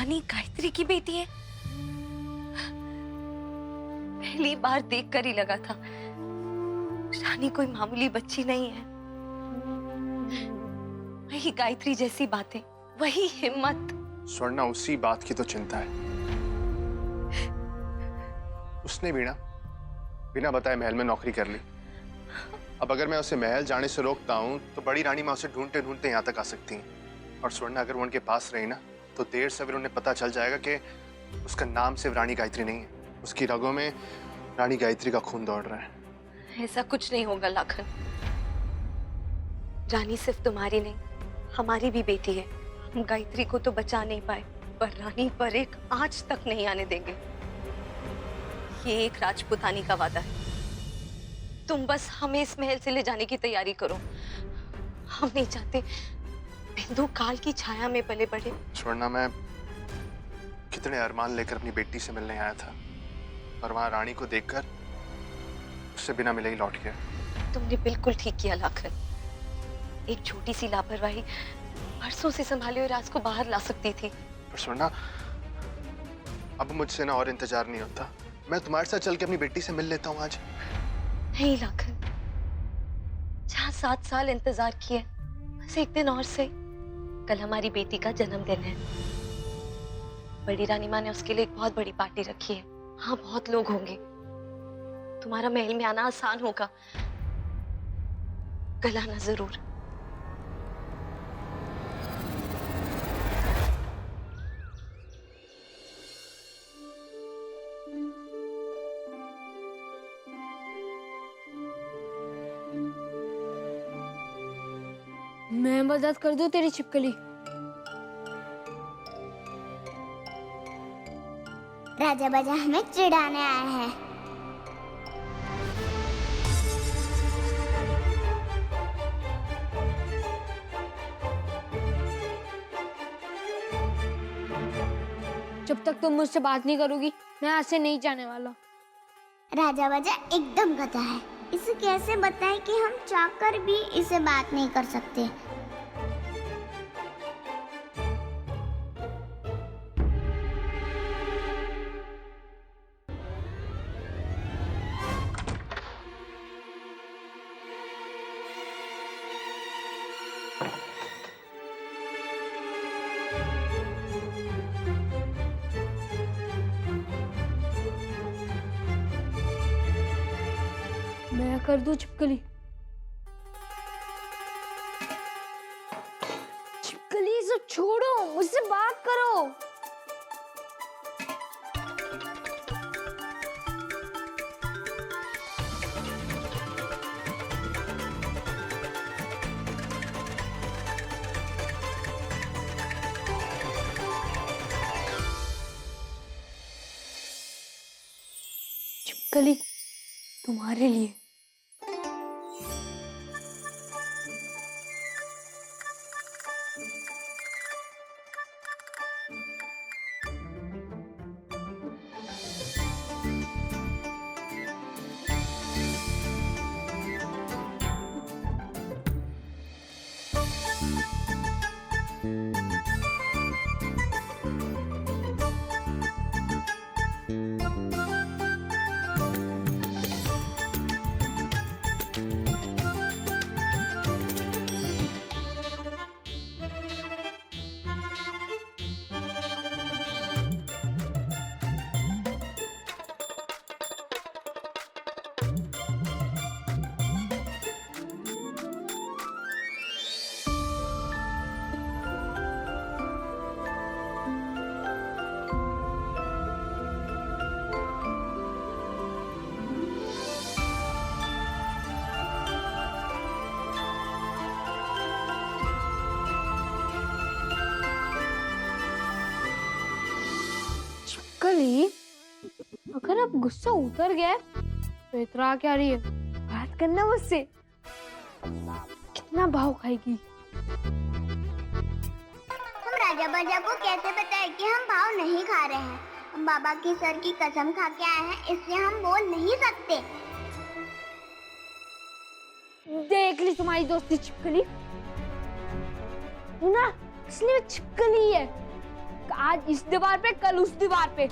रानी गायत्री की बेटी है। पहली बार देखकर ही लगा था रानी कोई मामूली बच्ची नहीं है। वही गायत्री जैसी बातें, वही हिम्मत। स्वर्णा, उसी बात की तो चिंता है। उसने भी ना बिना बताए महल में नौकरी कर ली। अब अगर मैं उसे महल जाने से रोकता हूँ तो बड़ी रानी माँ उसे ढूंढते ढूंढते यहाँ तक आ सकती हैं। और स्वर्णा अगर वो उनके पास रही ना तो देर सवेर उन्हें पता चल जाएगा कि उसका नाम सिर्फ रानी गायत्री नहीं है, उसकी रगों में रानी गायत्री का खून दौड़ रहा है। ऐसा कुछ नहीं होगा लाखन। रानी सिर्फ तुम्हारी नहीं, हमारी भी बेटी है। हम गायत्री को तो बचा नहीं पाए, पर रानी पर एक आंच तक नहीं आने देंगे। ये एक राजपुतानी का वादा है। तुम बस हमें इस महल से ले जाने की तैयारी करो। हम नहीं चाहते बिंदु काल की छाया में पले बढ़े। स्वर्णा, मैं कितने अरमान लेकर अपनी बेटी से मिलने आया था और वहां रानी को देखकर उससे बिना मिले ही लौट गया। तुमने बिल्कुल ठीक किया लाखन। एक छोटी सी लापरवाही बरसों से संभाले हुए राज को बाहर ला सकती थी। पर स्वर्णा, अब मुझसे ना और इंतजार नहीं होता। मैं तुम्हारे साथ चल के अपनी बेटी से मिल लेता हूँ आज। नहीं लाखन, जहाँ 7 साल इंतजार किए, बस एक दिन और से। कल हमारी बेटी का जन्मदिन है। बड़ी रानी माँ ने उसके लिए एक बहुत बड़ी पार्टी रखी है। हाँ, बहुत लोग होंगे। तुम्हारा महल में आना आसान होगा, कल आना जरूर। मैं मदद कर दूं तेरी छिपकली? राजा बाजा हमें चिढ़ाने आए हैं। जब तक तुम मुझसे बात नहीं करोगी मैं यहाँ से नहीं जाने वाला। राजा बाजा एकदम गधा है। इसे कैसे बताएं कि हम चाहकर भी इसे बात नहीं कर सकते। मैं कर दूं छिपकली? छिपकली सब छोड़ो, मुझसे बात करो। छिपकली तुम्हारे लिए। छिपकली, अगर अब गुस्सा उतर गया तो इतरा क्या रही है? बात करना मुझसे। कितना भाव खाएगी? हम राजा बाजा को कैसे बताएं कि हम भाव नहीं खा रहे हैं? हम बाबा की सर की कसम खा के आए हैं, इसलिए हम बोल नहीं सकते। देख ली तुम्हारी दोस्ती छिपकली ना, इसलिए छिपकली है। आज इस दीवार पे, कल उस दीवार पे।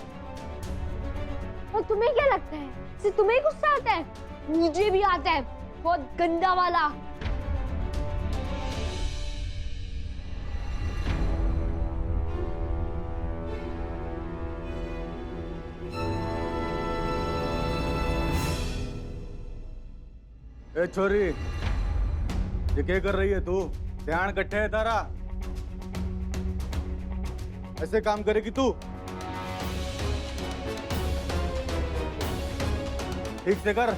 और तुम्हें क्या लगता है, सिर्फ तुम्हें गुस्सा आता है? मुझे भी आता है, बहुत गंदा वाला। ए छोरी, ये क्या कर रही है तू? ध्यान कट्ठे है तारा? ऐसे काम करेगी तू? ठीक से कर।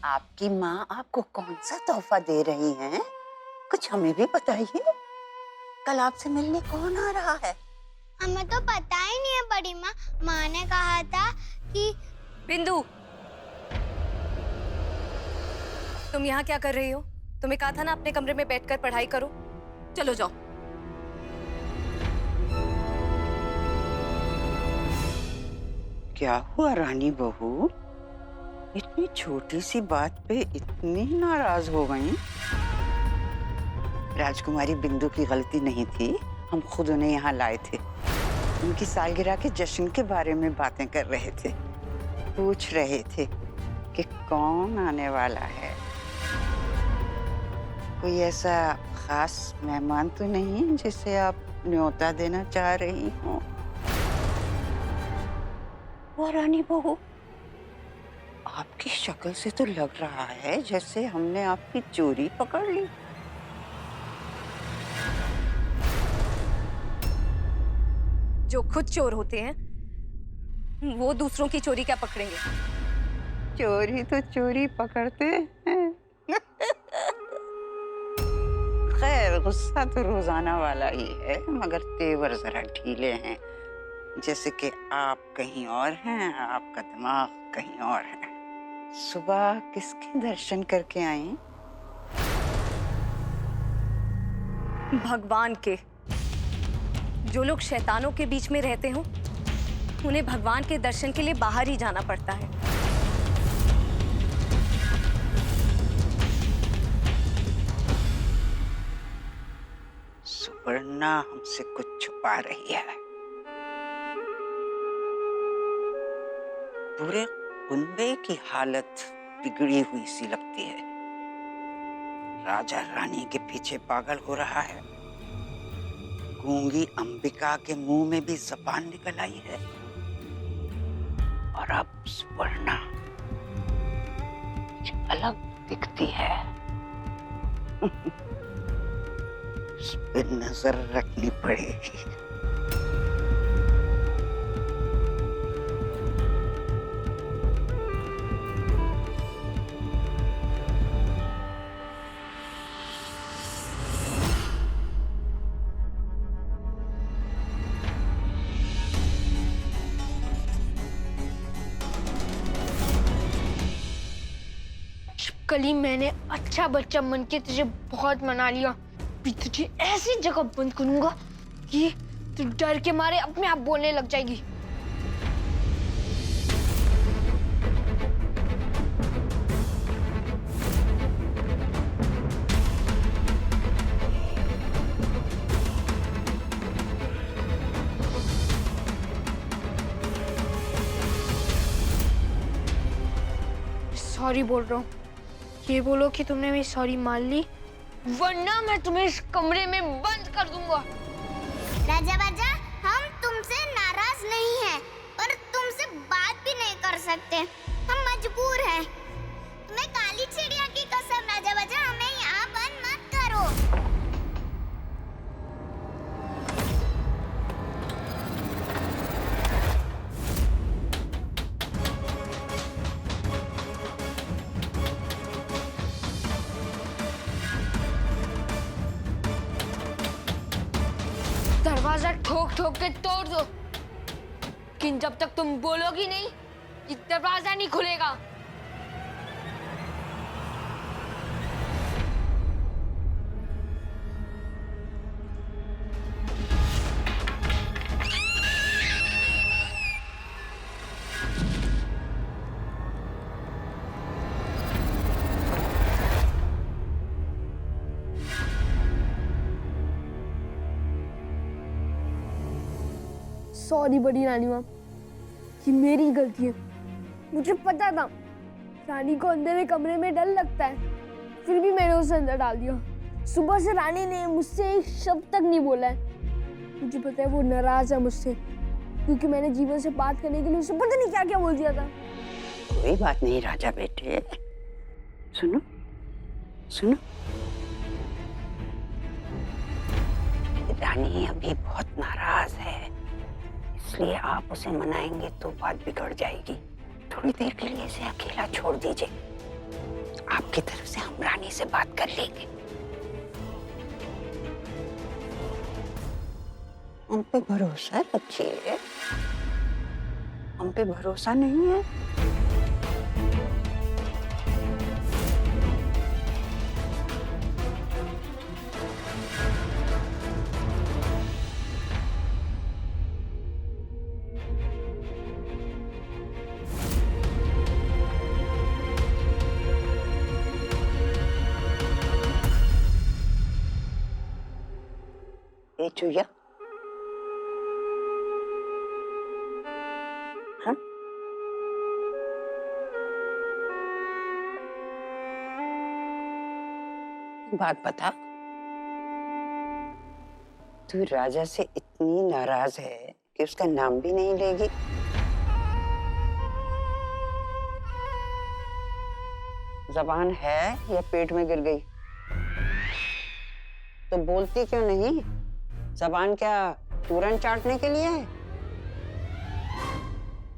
आपकी माँ आपको कौन सा तोहफा दे रही हैं? कुछ हमें भी बताइए। कल आपसे मिलने कौन आ रहा है? हमें तो पता ही नहीं है बड़ी माँ। माँ ने कहा था कि बिंदु, तुम यहाँ क्या कर रही हो? तुम्हें कहा था ना अपने कमरे में बैठकर पढ़ाई करो। चलो जाओ। क्या हुआ रानी बहू? इतनी छोटी सी बात पे इतनी नाराज हो गई? राजकुमारी बिंदु की गलती नहीं थी, हम खुद उन्हें यहाँ लाए थे। उनकी सालगिरह के जश्न के बारे में बातें कर रहे थे, पूछ रहे थे कि कौन आने वाला है। कोई ऐसा खास मेहमान तो नहीं जिसे आप न्योता देना चाह रही हो? वो रानी बहू, आपकी शक्ल से तो लग रहा है जैसे हमने आपकी चोरी पकड़ ली। जो खुद चोर होते हैं वो दूसरों की चोरी क्या पकड़ेंगे? चोरी तो चोरी पकड़ते हैं। खैर, गुस्सा तो रोजाना वाला ही है, मगर तेवर जरा ढीले हैं। जैसे कि आप कहीं और हैं, आपका दिमाग कहीं और है। सुबह किसके दर्शन करके आई? भगवान के। जो लोग शैतानों के बीच में रहते हो, उन्हें भगवान के दर्शन के लिए बाहर ही जाना पड़ता है। सुपर्णा हमसे कुछ छुपा रही है। पूरे कुंबे की हालत बिगड़ी हुई सी लगती है। राजा रानी के पीछे पागल हो रहा है। गूंगी अंबिका के मुंह में भी जबान निकल आई है। और अब सुपर्णा कुछ अलग दिखती है। उस पर नजर रखनी पड़ेगी। कल ही मैंने अच्छा बच्चा मन के तुझे बहुत मना लिया। अभी तुझे ऐसी जगह बंद करूंगा कि तू डर के मारे अपने आप बोलने लग जाएगी। सॉरी बोल रहा हूँ। ये बोलो कि तुमने मेरी सॉरी मान ली, वरना मैं तुम्हें इस कमरे में बंद कर दूंगा। राजा बाजा, हम तुमसे नाराज नहीं हैं, पर तुमसे बात भी नहीं कर सकते। हम मजबूर हैं। तुम्हें काली चिड़िया की कसम राजा बाजा, हमें यहाँ बंद मत करो। दरवाजा ठोक ठोक के तोड़ दो, लेकिन जब तक तुम बोलोगी नहीं, ये दरवाजा नहीं खुलेगा। सॉरी बड़ी रानी माँ, ये मेरी गलती है। मुझे पता था रानी को अंधेरे कमरे में डर लगता है, फिर भी मैंने उसे अंदर डाल दिया। सुबह से रानी ने मुझसे एक शब्द तक नहीं बोला है। मुझे पता है वो नाराज है मुझसे, क्योंकि मैंने जीवन से बात करने के लिए उसे पता नहीं क्या क्या बोल दिया था। कोई बात नहीं राजा बेटे, सुनो सुनो, रानी अभी बहुत नाराज है, इसलिए आप उसे मनाएंगे तो बात बिगड़ जाएगी। थोड़ी देर के लिए इसे अकेला छोड़ दीजिए, आपकी तरफ से हम रानी से बात कर लेंगे। हम पे भरोसा रखिए, हम पे भरोसा नहीं है। ए चुया, हाँ? बात बता, तू राजा से इतनी नाराज है कि उसका नाम भी नहीं लेगी? जबान है या पेट में गिर गई? तो बोलती क्यों नहीं? जबान क्या चूरन चाटने के लिए है?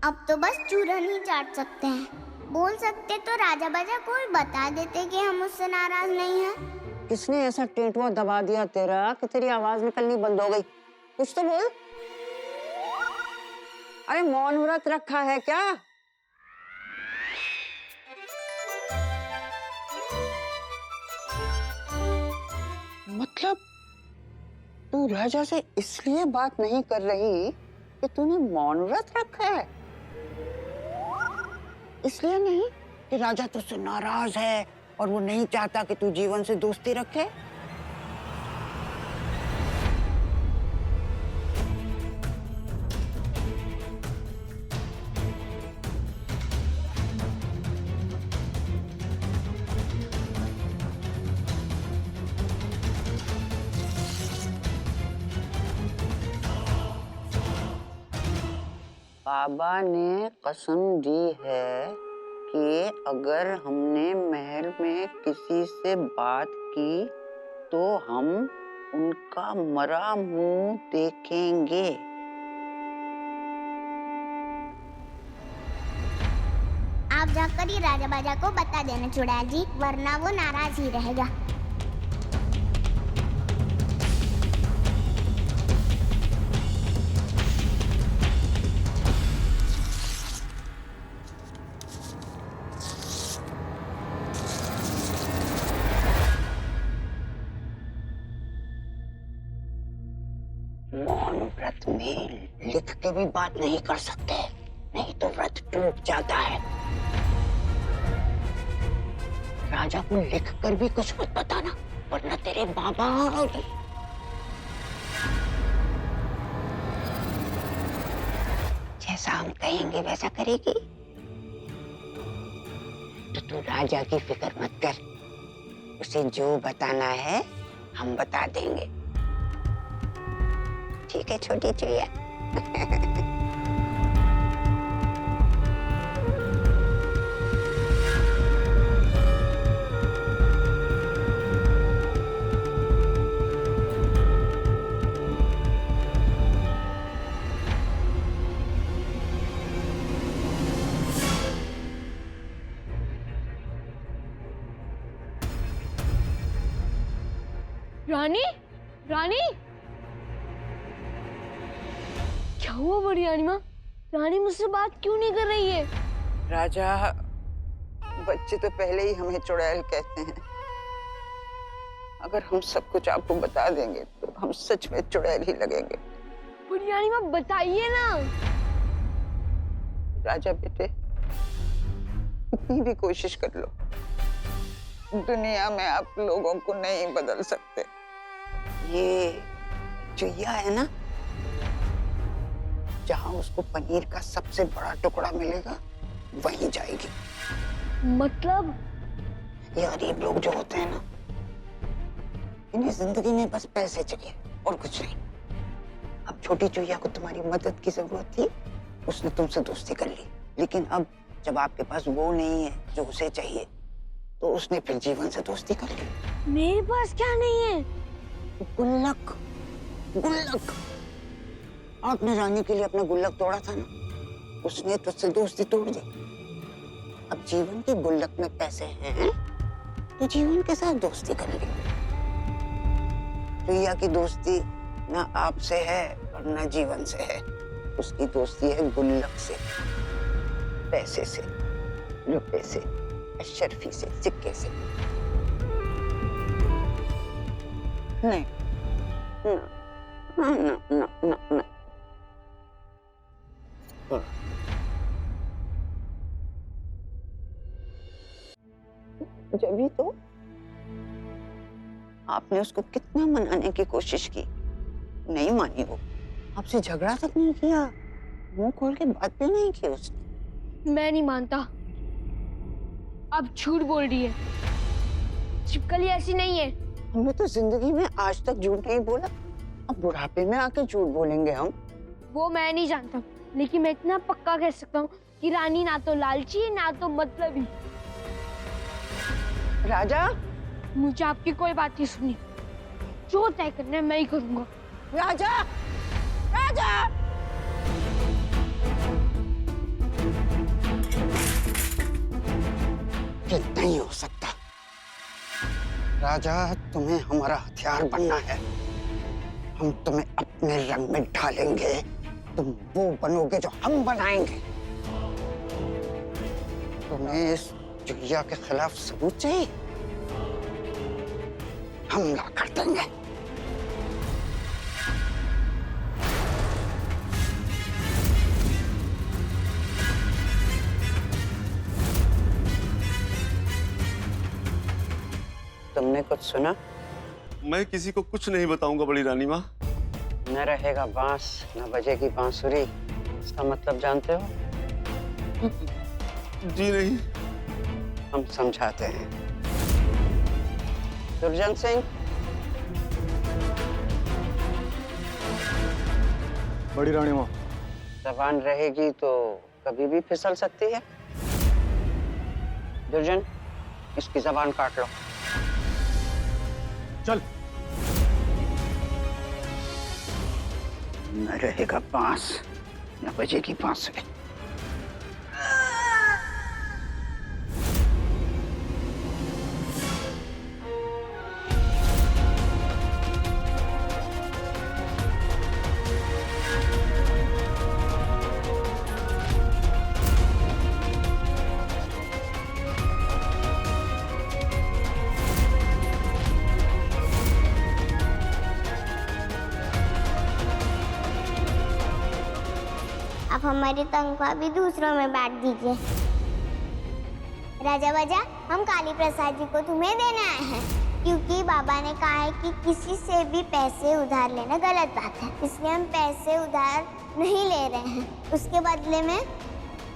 अब तो बस चूरन ही चाट सकते हैं। बोल सकते तो राजा बाजा को भी बता देते कि हम उससे नाराज नहीं हैं। किसने ऐसा टेंटुआ दबा दिया तेरा कि तेरी आवाज निकलनी बंद हो गई? कुछ तो बोल। अरे मौन व्रत रखा है क्या? मतलब तू राजा से इसलिए बात नहीं कर रही कि तूने मौन व्रत रखा है? इसलिए नहीं कि राजा तुझसे नाराज है और वो नहीं चाहता कि तू जीवन से दोस्ती रखे? बाबा ने कसम दी है कि अगर हमने महल में किसी से बात की तो हम उनका मरा मुंह देखेंगे। आप जाकर ही राजा बाजा को बता देना चुड़ैल जी, वरना वो नाराज ही रहेगा। मौन व्रत में लिख के भी बात नहीं कर सकते, नहीं तो व्रत टूट जाता है। राजा को लिख कर भी कुछ मत बताना, वरना तेरे बाबा जैसा हम कहेंगे वैसा करेगी। तो तू राजा की फिक्र मत कर, उसे जो बताना है हम बता देंगे। ठीक है छोटी चुईया? रानी, रानी, क्या हुआ बड़ी रानी माँ? रानी मुझसे बात क्यों नहीं कर रही है? राजा, बच्चे तो पहले ही हमें चुड़ैल कहते हैं। अगर हम सब कुछ आपको बता देंगे तो हम सच में चुड़ैल ही लगेंगे। बड़ी रानी माँ बताइए ना। राजा बेटे, कितनी भी कोशिश कर लो, दुनिया में आप लोगों को नहीं बदल सकते। ये चुईया है ना, जहाँ उसको पनीर का सबसे बड़ा टुकड़ा मिलेगा वहीं जाएगी। मतलब ये गरीब लोग जो होते हैं ना, इन्हें जिंदगी में बस पैसे चाहिए और कुछ नहीं। अब छोटी चुईया को तुम्हारी मदद की जरूरत थी, उसने तुमसे दोस्ती कर ली, लेकिन अब जब आपके पास वो नहीं है जो उसे चाहिए, तो उसने फिर जीवन से दोस्ती कर ली। मेरे पास क्या नहीं है? गुल्लक, गुल्लक। आपने रानी के लिए अपना गुल्लक तोड़ा था ना, उसने तुझसे दोस्ती तोड़ दी। अब जीवन के गुल्लक में पैसे हैं तो जीवन के साथ दोस्ती कर ली। प्रिया की दोस्ती ना आपसे है और ना जीवन से है, उसकी दोस्ती है गुल्लक से, पैसे से, रुपए से, अशर्फी से, सिक्के से। नहीं, ना ना ना ना ना। जभी तो आपने उसको कितना मनाने की कोशिश की, नहीं मानी वो। आपसे झगड़ा तक नहीं किया, मुंह खोल के बात भी नहीं की उसने। मैं नहीं मानता। अब झूठ बोल रही है। छिपकली ऐसी नहीं है। हमने तो जिंदगी में आज तक झूठ नहीं बोला, अब बुढ़ापे में आके झूठ बोलेंगे हम? वो मैं नहीं जानता, लेकिन मैं इतना पक्का कह सकता हूँ कि रानी ना तो लालची है ना तो मतलबी। राजा, मुझे आपकी कोई बात नहीं सुननी। जो तय करना है मैं ही करूंगा। राजा, राजा! ये नहीं हो सकता। राजा, तुम्हें हमारा हथियार बनना है। हम तुम्हें अपने रंग में ढालेंगे, तुम वो बनोगे जो हम बनाएंगे। तुम्हें इस चुईया के खिलाफ सबूत चाहिए, हमला कर देंगे। तुमने कुछ सुना? मैं किसी को कुछ नहीं बताऊंगा बड़ी रानी माँ। न रहेगा बांस, न बजेगी बांसुरी, इसका मतलब जानते हो? जी नहीं। हम समझाते हैं। दुर्जन सिंह, बड़ी रानी माँ। जबान रहेगी तो कभी भी फिसल सकती है। दुर्जन, इसकी जबान काट लो। चल। न रहेगा बांस, न बजेगी बांसुरी। आप हमारी तनख्वाह भी दूसरों में बांट दीजिए। राजा बाजा, हम काली प्रसाद जी को तुम्हें देने आए हैं, क्योंकि बाबा ने कहा है कि किसी से भी पैसे उधार लेना गलत बात है, इसलिए हम पैसे उधार नहीं ले रहे हैं। उसके बदले में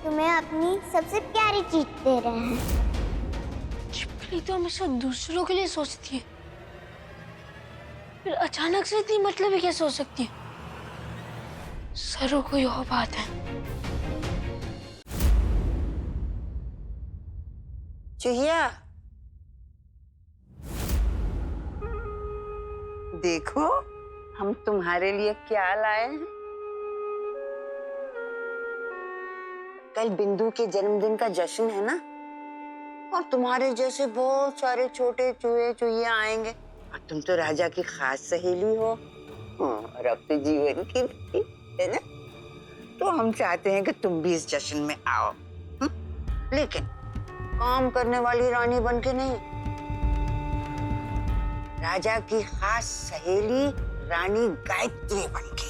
तुम्हें अपनी सबसे प्यारी चीज दे रहे हैं। छिपकली तो हमेशा दूसरों के लिए सोचती है, फिर अचानक से इतनी मतलबी कैसे हो सकती है? सरों कोई और बात है। चुहिया, देखो हम तुम्हारे लिए क्या लाए हैं। कल बिंदु के जन्मदिन का जश्न है ना, और तुम्हारे जैसे बहुत सारे छोटे चूहे चुहिया आएंगे, और तुम तो राजा की खास सहेली हो और अब तो जीवन की भी, है ना? तो हम चाहते हैं कि तुम भी इस जश्न में आओ, लेकिन काम करने वाली रानी बन के नहीं, राजा की खास सहेली रानी गायत्री बन के।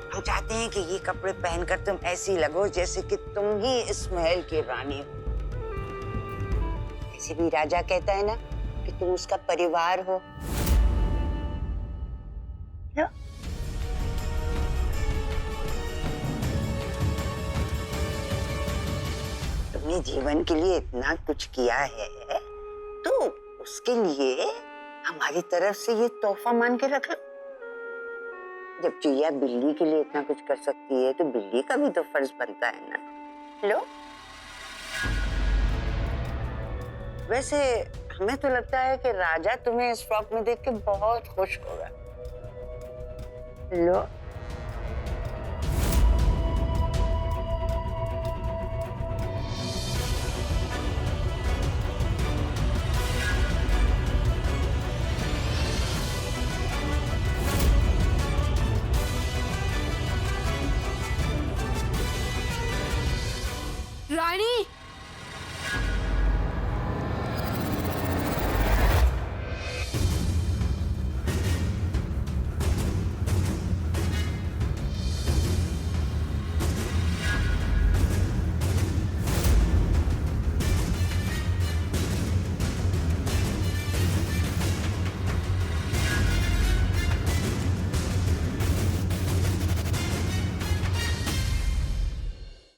हम चाहते हैं कि ये कपड़े पहनकर तुम ऐसी लगो जैसे कि तुम ही इस महल की रानी हो। ऐसे भी राजा कहता है ना कि तुम उसका परिवार हो। अपने जीवन के लिए इतना कुछ किया है तो उसके लिए हमारी तरफ से ये तोहफा मान के रख लो। जब चिड़िया बिल्ली के लिए इतना कुछ कर सकती है तो बिल्ली का भी तो फर्ज बनता है ना। लो। वैसे हमें तो लगता है कि राजा तुम्हें इस फ्रॉक में देख के बहुत खुश होगा। लो। रानी